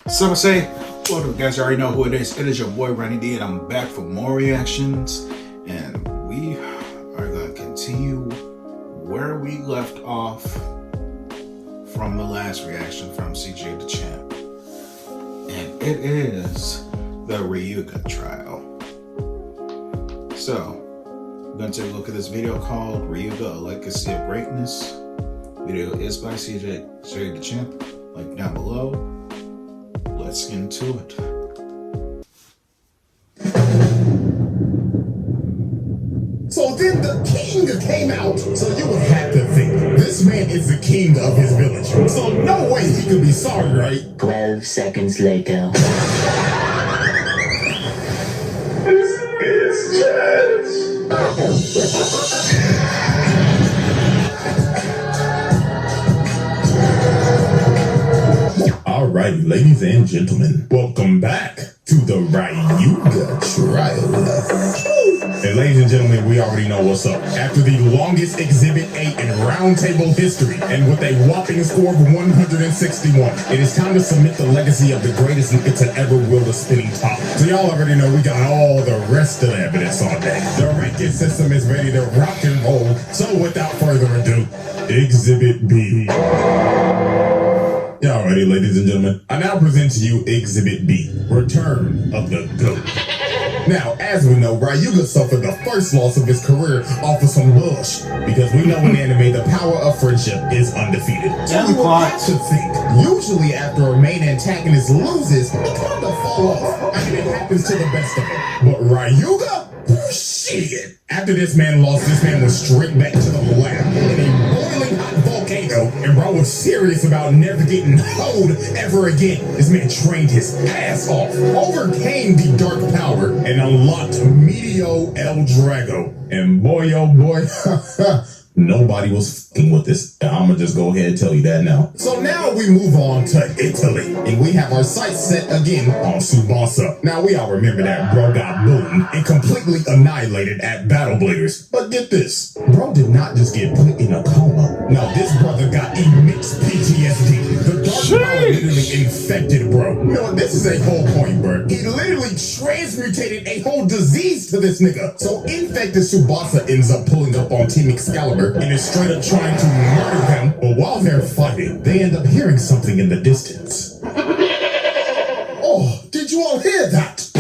So I say, welcome guys, you already know who it is. It is your boy Ronnie D, and I'm back for more reactions. And we are going to continue where we left off from the last reaction from CJ the Champ. And it is the Ryuga trial. So, I'm going to take a look at this video called Ryuga, A Legacy of Greatness. Video is by CJ the Champ. Link down below. Let's get into it. So then the king came out. So you would have to think, this man is the king of his village. So no way he could be sorry, right? 12 seconds later. This is Alright, ladies and gentlemen, welcome back to the Ryuga trial. And ladies and gentlemen, we already know what's up. After the longest Exhibit 8 in roundtable history, and with a whopping score of 161, it is time to submit the legacy of the greatest nigga to ever wield a spinning top. So y'all already know we got all the rest of the evidence on deck. The ranking system is ready to rock and roll. So without further ado, Exhibit B. Y'all ready, ladies and gentlemen? I now present to you Exhibit B, Return of the GOAT. Now, as we know, Ryuga suffered the first loss of his career off of some bullshit, because we know in anime the power of friendship is undefeated. So we would have to think, usually after a main antagonist loses, it kind of fall off. I mean, it happens to the best of them. But Ryuga? Shit! After this man lost, this man was straight back to the lab in a boiling hot volcano, and bro was serious about never getting hoed ever again. This man trained his ass off, overcame the dark power, and unlocked Medio El Drago. And boy, oh boy, nobody was f***ing with this. I'ma just go ahead and tell you that now. So now we move on to Italy, and we have our sights set again on Tsubasa. Now we all remember that bro got boomed and completely annihilated at Battle Bladers. But get this, bro did not just get put in a coma. No, this brother got immense PTSD. The dark power literally infected bro. You know what, this is a whole point, bro. He literally transmutated a whole disease to this nigga. So infected Tsubasa ends up pulling up on Team Excalibur and is straight up trying to murder them, but while they're fighting, they end up hearing something in the distance. Oh, did you all hear that?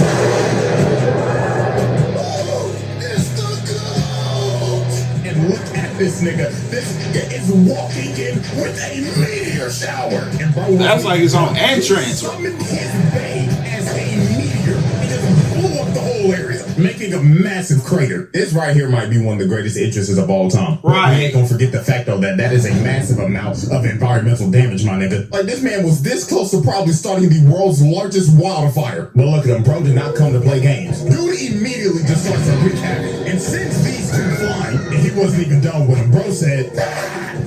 Oh, it's the GOAT! And look at this nigga. This nigga is walking in with a meteor shower. And bro, that's like his own entrance. Summoned his bay as a meteor. It just blew up the whole area, making a massive crater. This right here might be one of the greatest entrances of all time. Right. We ain't gonna forget the fact though that is a massive amount of environmental damage, my nigga. Like, this man was this close to probably starting the world's largest wildfire. But look at him, bro did not come to play games. Dude immediately just starts to wreak havoc and sends these two flying, and he wasn't even done with him. Bro said,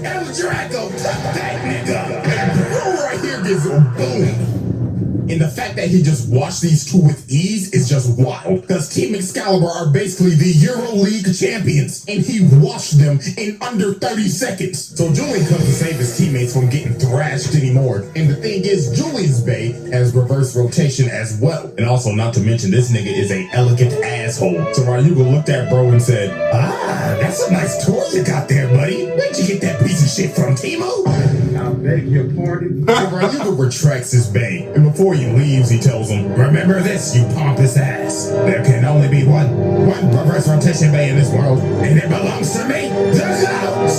El Draco, that nigga. And bro right here gets a boom. And the fact that he just watched these two with ease is just wild. Because Team Excalibur are basically the Euro League champions. And he washed them in under 30 seconds. So Julian comes to save his teammates from getting thrashed anymore. And the thing is, Julian's bay has reverse rotation as well. And also, not to mention, this nigga is a elegant asshole. So Ryuga looked at bro and said, ah, that's a nice toy you got there, buddy. Where'd you get that piece of shit from, Timo? I beg your pardon. So Ryuga retracts his bay. And before he leaves, he tells him, remember this, you pompous ass. There can only be one reverse rotation bay in this world, and it belongs to me, the GOAT.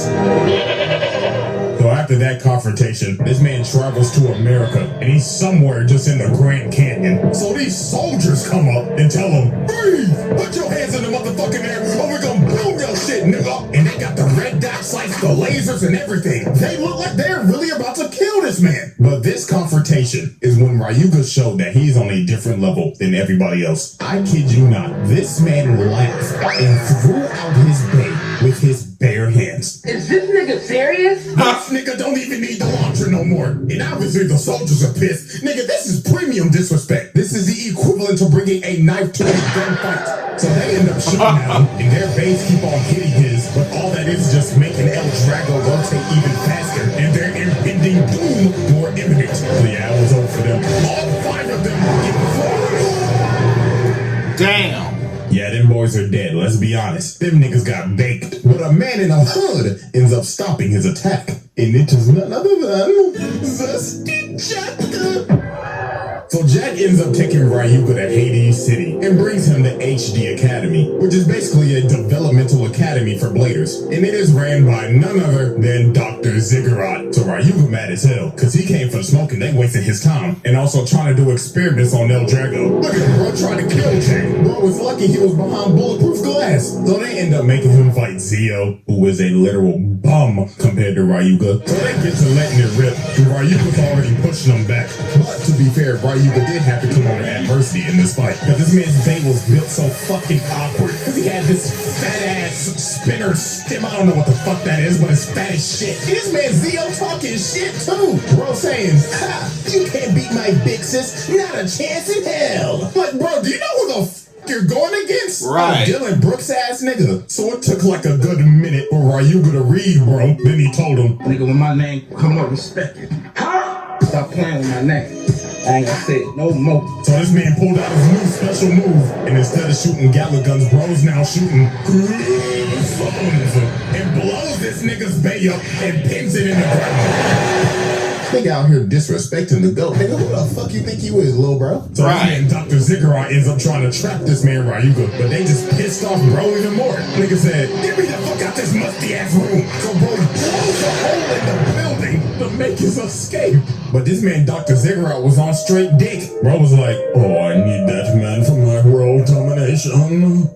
So after that confrontation, this man travels to America, and he's somewhere just in the Grand Canyon. So these soldiers come up and tell him, breathe, put your hands in the motherfucking air, or we're gonna boom your shit, nigga. And they got the red dot sights, the lasers, and everything. They look like they're really about to kill this man. But this confrontation is when Ryuga showed that he's on a different level than everybody else. I kid you not, this man laughed and threw out his bay with his bare hands. Is this nigga serious? This nigga don't even need the launcher no more. And obviously the soldiers are pissed. Nigga, this is premium disrespect. This is the equivalent to bringing a knife to a gunfight. So they end up shooting at him, and their base keep on hitting his, but all that is just making El Drago rotate even faster, and their impending doom more imminent. So yeah, it was over for them. All boys are dead, let's be honest. Them niggas got baked. But a man in a hood ends up stopping his attack. And it is none other than Zesty Jack. So Jack ends up taking Ryuga to Hades City and brings him to HD Academy, which is basically a developmental academy for bladers. And it is ran by none other than Dr. Ziggurat. So Ryuga mad as hell, cause he came for the smoke and they wasted his time. And also trying to do experiments on El Drago. Look at him, bro, trying to kill Jack. Bro was lucky he was behind bulletproof glass. So they end up making him fight Zio, who is a literal bum compared to Ryuga. So they get to letting it rip, and Ryuga's already pushing them back. But to be fair, Ryuga did have to come over adversity in this fight, because this man's bait was built so fucking awkward, because he had this fat ass spinner stem. I don't know what the fuck that is, but it's fat as shit. And this man Zio talking shit too. Bro saying, ha, you can't beat my big sis, not a chance in hell. Like, bro, do you know who the you're going against? Right. Dylan Brooks ass nigga. So it took like a good minute for Ryuga to read, bro. Then he told him, Nigga, when my name come up, respect it. Stop playing with my name. I ain't gonna say it no more. so this man pulled out his new special move, and instead of shooting Gala guns, bro's now shooting green phones and blows this nigga's bay up and pins it in the ground. Nigga out here disrespecting the goat. Nigga, who the fuck you think you is, little bro? So Right. this man, Dr. Ziggurat, ends up trying to trap this man Ryuga, but they just pissed off bro even more. Nigga said, get me the fuck out this musty ass room. So bro blows a hole in the building to make his escape. But this man, Dr. Ziggurat, was on straight dick. Bro was like, oh, I need that man for my world domination.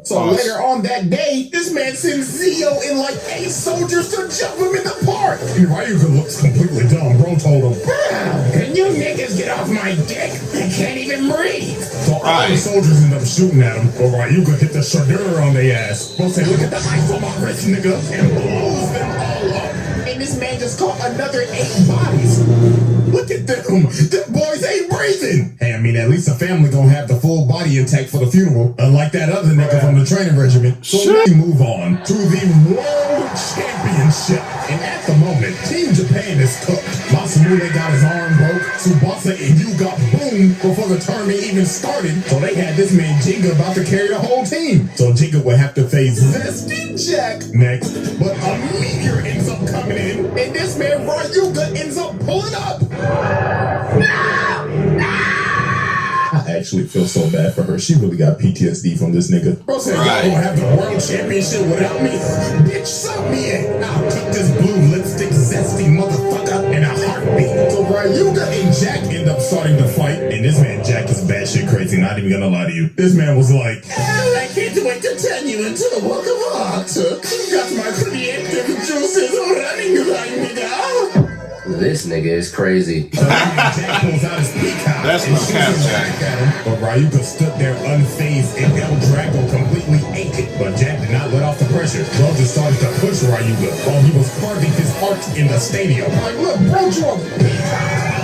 So later on that day, this man sends Zio and like 8 soldiers to jump him in the park. And Ryuga looks completely dumb. Bro told him, wow, can you niggas get off my dick? I can't even breathe. So all the soldiers end up shooting at him. But Ryuga hit the shredder on their ass. Bro say, look at the ice on my wrist, nigga. And blows them all up. And this man just caught another 8 bodies. Look at them. Them boys ain't breathing. Hey, I mean, at least the family gonna have the full body intact for the funeral. Unlike that other nigga from the training regiment. So we move on to the World Championship. And at the moment, Team Japan is cooked. Masamune got his arm broke. Tsubasa and Yu got boomed before the tournament even started. So they had this man Jinga about to carry the whole team. So Jinga would have to face Zesty Jack next. But a meteor ends up coming in. And this man Ryuga ends up pulling up. I actually feel so bad for her. She really got PTSD from this nigga. Bro said, y'all gonna have the world championship without me? Bitch, suck me in. I'll kick this blue lipstick zesty motherfucker in a heartbeat. So Ryuga and Jack end up starting to fight. And this man Jack is batshit crazy, not even gonna lie to you. This man was like, I can't wait to turn you into the work of art. You got my creative juices running like me now. This nigga is crazy. Jack pulls out his peacock. That's and no shoots cap, him Jack. back at him. But Ryuga stood there unfazed and El Drago completely ate it. But Jack did not let off the pressure. Bro just started to push Ryuga while he was carving his art in the stadium. Like, look, bro, you a peacock.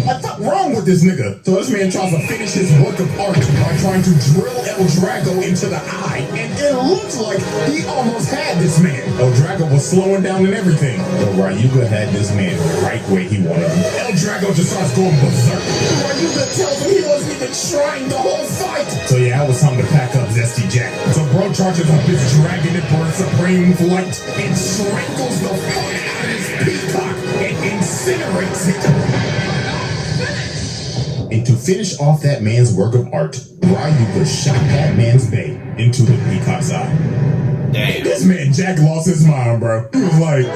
What the fuck wrong with this nigga? So this man tries to finish his work of art by trying to drill El Drago into the eye. And it looks like he almost had this man. El Drago was slowing down and everything. But Ryuga had this man right where he wanted him. El Drago just starts going berserk. Ryuga tells him he wasn't even trying the whole fight. So yeah, it was time to pack up Zesty Jack. So bro charges up his dragon for a supreme flight and strangles the fuck out of his peacock and incinerates it. And to finish off that man's work of art, Ryuga shot that man's bay into the peacock's eye. Damn. This man Jack lost his mind, bro. He was like,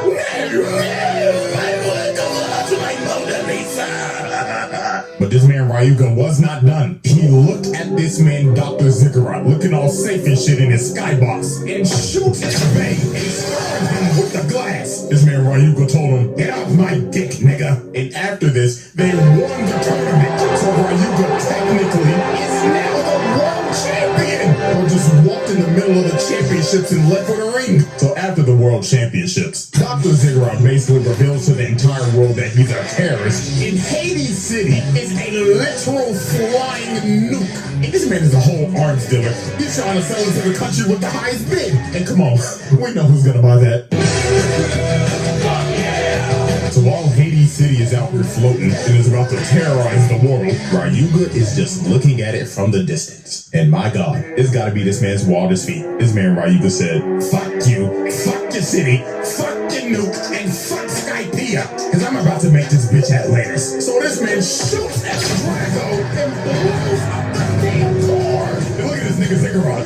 but this man Ryuga was not done. He looked at this man Dr. Ziggurat looking all safe and shit in his skybox and shoots his bay and scarred him with the glass. This man Ryuga told him, get off my dick, nigga. And after this, they won the tournament. So Ryuga technically is now the world champion. Or just walked in the middle of the championships and left for the ring. So after the world championships, Dr. Ziggurat basically reveals to the entire world that he's a terrorist. In Hades City is a literal flying nuke. And this man is a whole arms dealer. He's trying to sell it to the country with the highest bid. And come on, we know who's gonna buy that. So all Hades city is out here floating and is about to terrorize the world, Ryuga is just looking at it from the distance. And my God, it's gotta be this man's wildest feat. This man Ryuga said, fuck you, fuck your city, fuck your nuke, and fuck Skypiea, cause I'm about to make this bitch Atlantis. So this man shoots at Drago and blows up the damn car. And look at this nigga Ziggurat.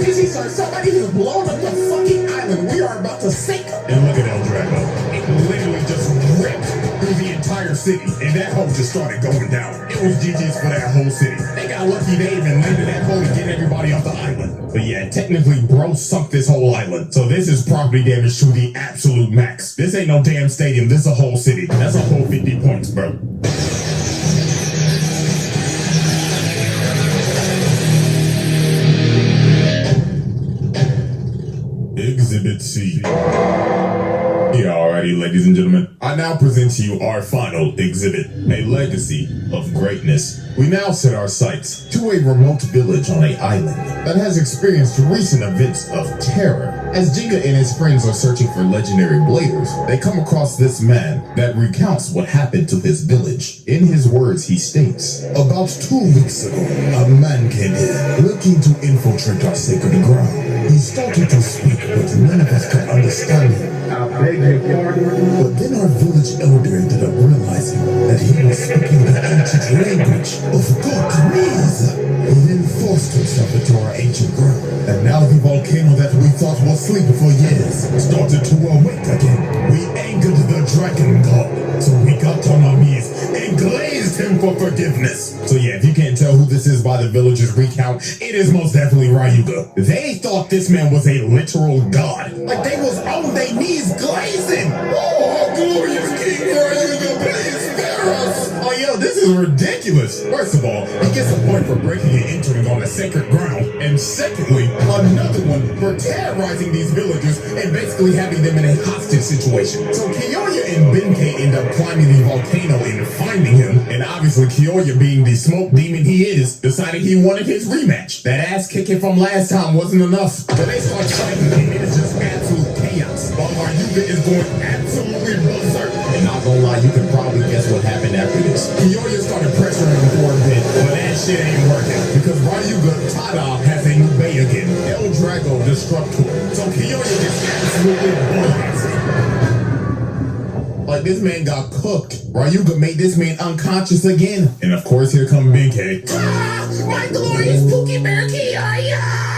He starts, somebody has blown up the fucking island. We are about to sink. And look at El Drago. It literally just ripped through the entire city. And that hole just started going down. It was GG's for that whole city. They got lucky they even landed that hole to get everybody off the island. But yeah, technically bro sunk this whole island. So this is property damage to the absolute max. This ain't no damn stadium. This is a whole city. That's a whole 50 points, bro. Exhibit C. Yeah, alrighty, ladies and gentlemen. I now present to you our final exhibit, a legacy of greatness. We now set our sights to a remote village on an island that has experienced recent events of terror. As Jinga and his friends are searching for legendary bladers, they come across this man that recounts what happened to his village. In his words, he states, about 2 weeks ago, a man came here looking to infiltrate our sacred ground. He started to speak, but none of us could understand him. I beg your pardon. But then our village elder ended up realizing that he was speaking the ancient language of Goatese. He then forced himself into our ancient ground, and now the volcano that we thought was sleeping for years started to awake again. We angered the dragon god, so we got on our knees and glazed him for forgiveness. So yeah, if you can't tell who this is by the villagers' recount, it is most definitely Ryuga. They thought this man was a literal god. Like they was on their knees glazing. Oh, glorious King Ryuga, please spare us. Oh, yo, this is ridiculous. First of all, he gets a point for breaking and entering on a sacred ground. And secondly, another one for terrorizing these villagers and basically having them in a hostage situation. So Kiyoya and Benkei end up climbing the volcano and finding him. And obviously Kiyoya, being the smoke demon he is, decided he wanted his rematch. That ass kicking from last time wasn't enough. So they start fighting and it is just absolute chaos. While Ryuga is going absolutely berserk. And not gonna lie, you can probably guess what happened after this. Kiyoya started pressuring him for a bit, but that shit ain't working. Because Ryuga Tada has a new bay again. El Drago Destructor. So Kiyoya gets absolutely blasted. Like this man got cooked. Ryuga made this man unconscious again. And of course here come Benkei. Ah, my glorious Pookie Bear Kiyoya!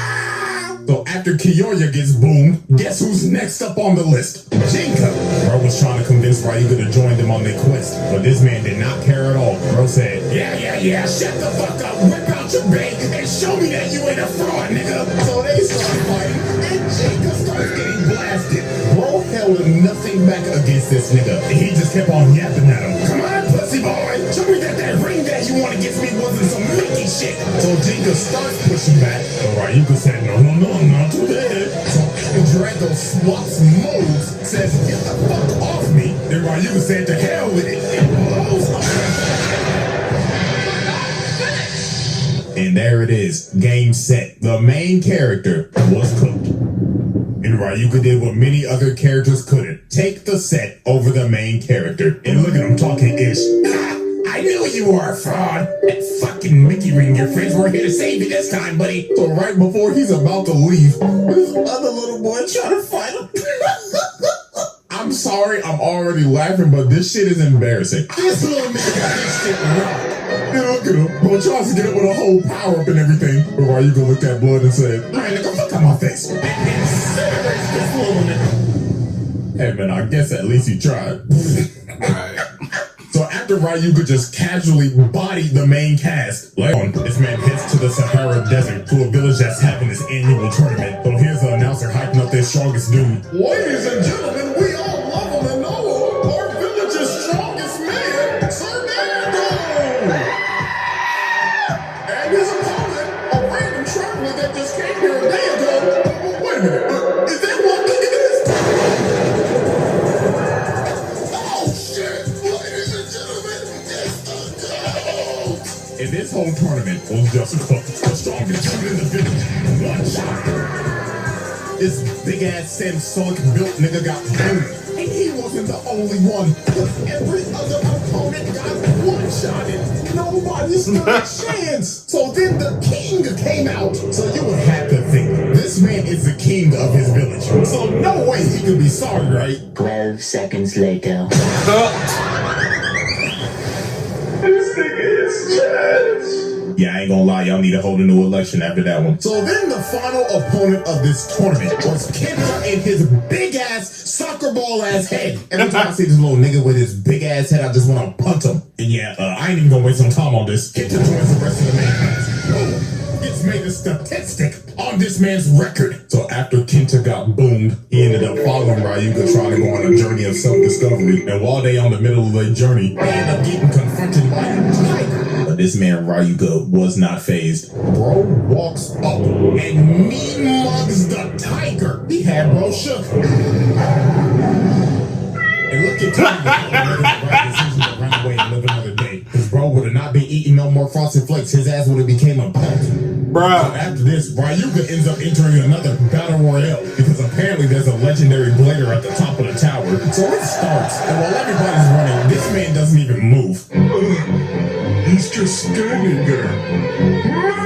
So after Kiyoya gets boomed, guess who's next up on the list? Jinka. Bro was trying to convince Ryuga to join them on their quest, but this man did not care at all. Bro said, yeah, shut the fuck up, whip out your bait, and show me that you ain't a fraud, nigga. So they start fighting, and Jinka starts getting blasted. Bro held nothing back against this nigga, and he just kept on yapping at him. Come on, pussy boy, show me that ring that you want against me wasn't some Mickey shit. So Jinka starts pushing back, but Ryuga said, no, not today. So Drago swaps modes, says, get the fuck off me. Then Ryuga said, to hell with it, and blows up. And there it is, game set. The main character was cooked. And Ryuga did what many other characters couldn't. Take the set over the main character. And look at him talking ish. I knew you were a fraud. That fucking Mickey ring, your friends were here to save you this time, buddy. So right before he's about to leave, this other little boy trying to fight him. I'm sorry, I'm already laughing, but this shit is embarrassing. This little nigga got this shit wrong. And look at him, bro tries to get up with a whole power up and everything. But why you gonna look at blood and say, alright, nigga, fuck out my face. And incinerates this little nigga. Hey man, I guess at least he tried. Right. So after Ryuga just casually bodied the main cast, this man heads to the Sahara Desert to a village that's having this annual tournament. So here's the announcer hyping up their strongest dude. Ladies and gentlemen, we all love him and know him. Our village's strongest man, Sir Dando! And his opponent, a random traveler that just came here a day ago. Wait a minute, is that what look at this? And this whole tournament was just cooked. The strongest dude in the village. One shot. This big ass Samsung built nigga got boomed. And he was wasn't the only one. Every other opponent got one-shotted. Nobody stood a chance. So then the king came out. So you would have to think, this man is the king of his village. So no way he could be sorry, right? 12 seconds later. This nigga is trash. Yeah, I ain't gonna lie, y'all need to hold a new election after that one. So then the final opponent of this tournament was Kenta and his big ass soccer ball ass head. Every time I see this little nigga with his big ass head, I just want to punt him. And yeah, I ain't even gonna waste some time on this. Kenta joins the rest of the main class. Boom! It's made a statistic on this man's record. So after Kenta got boomed, he ended up following Ryuga trying to go on a journey of self-discovery. And while they on the middle of their journey, they end up getting confronted by a tiger. But this man Ryuga was not phased. Bro walks up and mean mugs the tiger. He had bro shook. And look at Tiger making the right decision to run away and live another day. Because bro would have not been eating no more Frosted Flakes. His ass would have became a pelt. Bruh. So after this, Ryuga ends up entering another battle royale because apparently there's a legendary blader at the top of the tower. So it starts, and while everybody's running, this man doesn't even move. He's just standing there,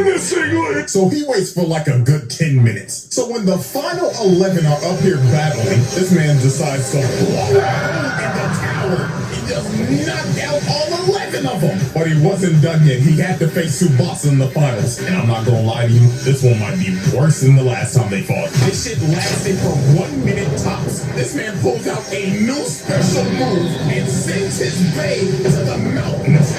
menacingly. So he waits for like a good 10 minutes. So when the final 11 are up here battling, this man decides to blow in the tower. He just knocked out all 11 of them. But he wasn't done yet. He had to face Tsubasa in the finals. And I'm not gonna lie to you, this one might be worse than the last time they fought. This shit lasted for 1 minute tops. This man pulls out a new special move and sends his bae to the mountains.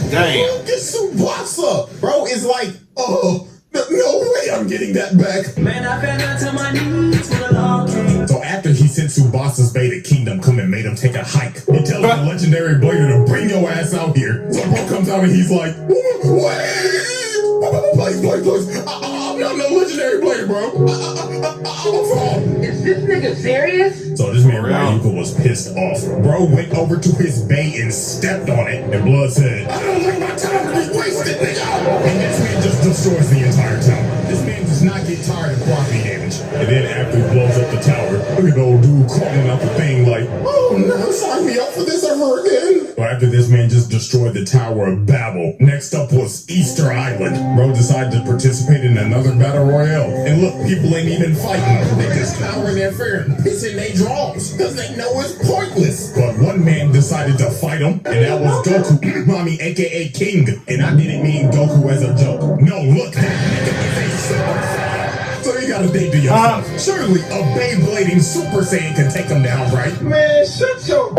Damn. Look at Tsubasa. Bro is like, oh, no way I'm getting that back. Man, I fell down to my knees when the law came. So after he sent Tsubasa's bae to Kingdom Come and made him take a hike, he tells the legendary blader to bring your ass out here. So bro comes out and he's like, wait, please. I'm not no legendary blader, bro. I'm a fraud. Is this nigga serious? So this man Ryuga was pissed off. Bro went over to his bae and stepped on it, and Blood said, I don't like my time to be wasted, nigga. And this man just destroys the entire tower. This man does not get tired of property damage. And then after he blows up the tower, look at the old dude crawling out the thing like, oh, never sign me up for this ever again. So after this man just destroyed the Tower of Babel, next up was Easter Island. Bro decided to participate in another battle royale. And look, people ain't even fighting. They just cowering their fear and pissing their drums because they know it's pointless. But one man decided to fight him, and that was Goku, mommy, aka King. And I didn't mean Goku as a joke. No, look, that nigga is a Super Saiyan. So you gotta think to yourself, surely a Beyblading Super Saiyan can take him down, right? Man, shut your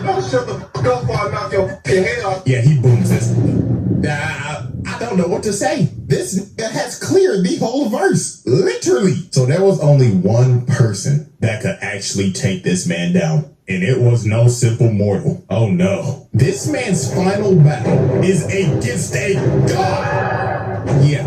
don't shut the fuck up or I'll knock your fucking head off. Yeah, he booms this. I don't know what to say. This has cleared the whole verse. Literally. So there was only one person that could actually take this man down. And it was no simple mortal. Oh no. This man's final battle is against a god. Yeah,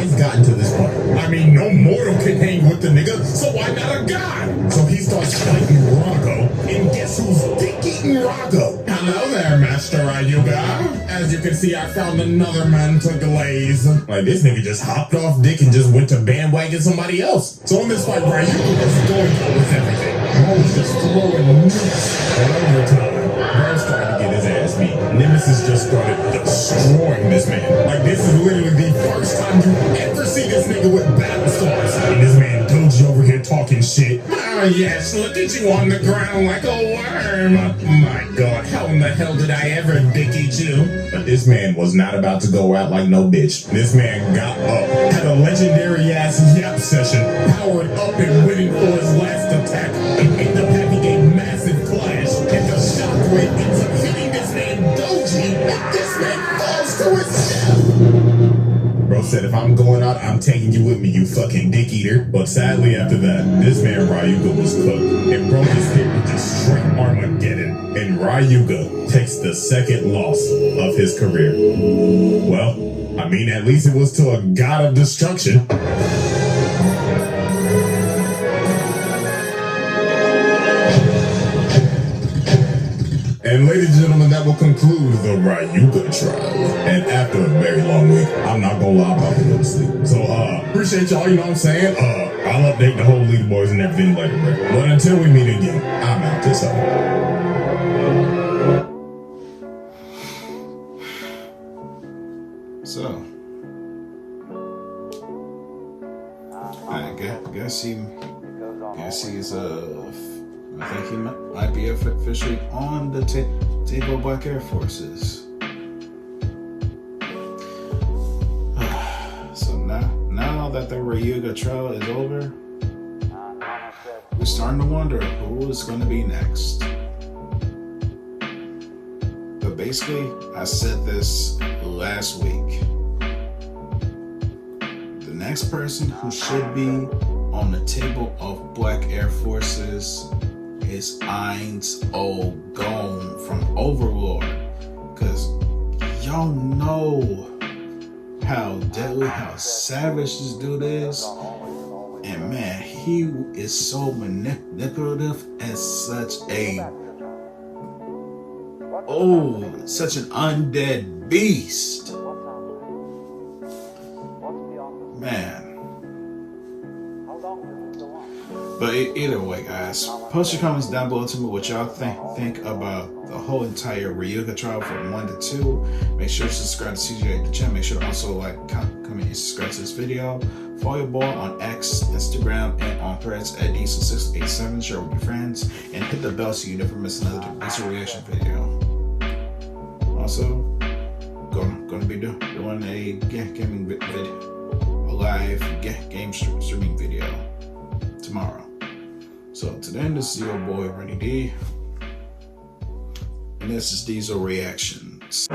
it's gotten to this point. I mean, no mortal can hang with the nigga, so why not a god? So he starts fighting Rago, and guess who's dick-eating Rago? Hello there, Master Ryuga. As you can see, I found another man to glaze. Like, this nigga just hopped off dick and just went to bandwagon somebody else. So in this fight, Ryuga was going for with everything. Bro was just throwing nukes all over the time. Bro started to get his ass beat. Nemesis just started destroying this man. Like, this is literally the first time you ever see this nigga with battle scars. And this man Doji over here talking shit. Oh yes, look at you on the ground like a worm. My god, how in the hell did I ever dick eat you? But this man was not about to go out like no bitch. This man got up, had a legendary ass yap session, powered up and waiting for his last attack, and ended up having a massive clash. And the shockwave ends up hitting this man Doji, and this man falls to his death. Bro said, if I'm going out, I'm taking you with me, you fucking dick eater. But sadly after that, this man Ryuga was cooked. And bro just hit with just straight Armageddon. And Ryuga takes the second loss of his career. Well, I mean, at least it was to a god of destruction. And ladies and gentlemen, that will conclude the Ryuga trial. And after a very long week, I'm not gonna lie, I'm about to go to sleep. So, appreciate y'all, you know what I'm saying? I'll update the whole leaderboards and everything later, bro. But until we meet again, I'm out this up. So, I guess he's I think he might be officially on the table Black Air Forces. So now that the Ryuga trial is over, we're starting to wonder who is going to be next. But basically, I said this last week. The next person who should be on the table of Black Air Forces is Ainz Ogon from Overlord. Because y'all know how deadly, how savage this dude is. And man, he is so manipulative and such an undead beast. Man. But either way, guys, post your comments down below to me what y'all think about the whole entire Ryuga trial from 1 to 2. Make sure to subscribe to CJ the channel. Make sure to also like, comment, and subscribe to this video. Follow your boy on X, Instagram, and on Threads at Diesel687. Share with your friends and hit the bell so you never miss another Diesel reaction video. Also, gonna be doing a gaming video, a live game streaming video tomorrow. So today, this is your boy Rennie D, and this is Diesel Reactions.